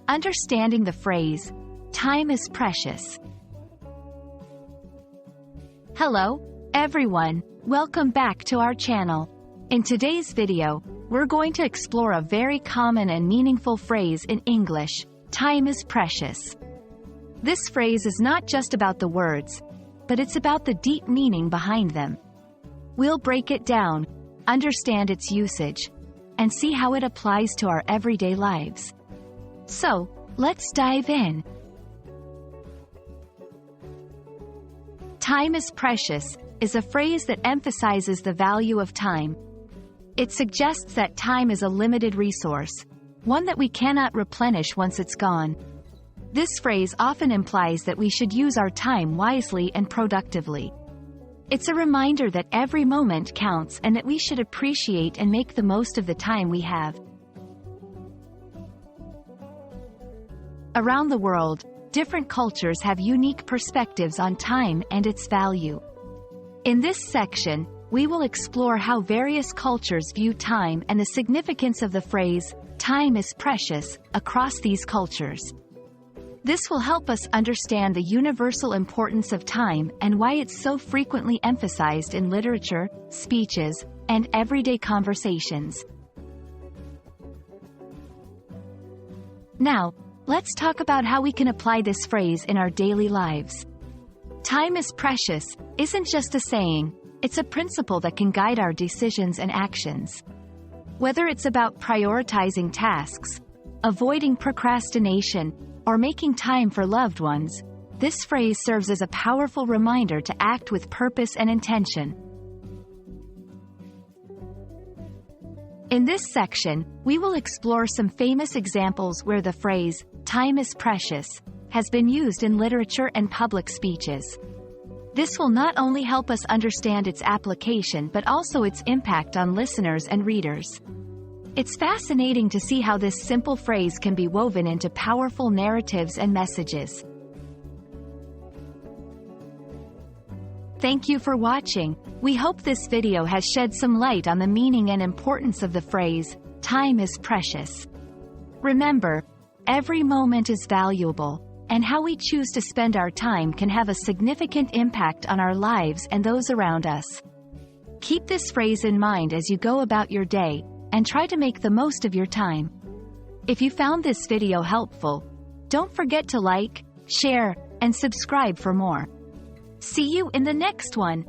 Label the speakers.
Speaker 1: Understanding the phrase, time is precious. Hello, everyone. Welcome back to our channel. In today's video, we're going to explore a very common and meaningful phrase in English, time is precious. This phrase is not just about the words, but it's about the deep meaning behind them. We'll break it down, understand its usage, and see how it applies to our everyday lives. So, let's dive in. Time is precious is a phrase that emphasizes the value of time. It suggests that time is a limited resource, one that we cannot replenish once it's gone. This phrase often implies that we should use our time wisely and productively. It's a reminder that every moment counts and that we should appreciate and make the most of the time we have. Around the world, different cultures have unique perspectives on time and its value. In this section, we will explore how various cultures view time and the significance of the phrase, time is precious, across these cultures. This will help us understand the universal importance of time and why it's so frequently emphasized in literature, speeches, and everyday conversations. Now, let's talk about how we can apply this phrase in our daily lives. Time is precious isn't just a saying, it's a principle that can guide our decisions and actions. Whether it's about prioritizing tasks, avoiding procrastination, or making time for loved ones, this phrase serves as a powerful reminder to act with purpose and intention. In this section, we will explore some famous examples where the phrase, time is precious, has been used in literature and public speeches. This will not only help us understand its application but also its impact on listeners and readers. It's fascinating to see how this simple phrase can be woven into powerful narratives and messages. Thank you for watching. We hope this video has shed some light on the meaning and importance of the phrase, time is precious. Remember, every moment is valuable, and how we choose to spend our time can have a significant impact on our lives and those around us. Keep this phrase in mind as you go about your day, and try to make the most of your time. If you found this video helpful, don't forget to like, share, and subscribe for more. See you in the next one.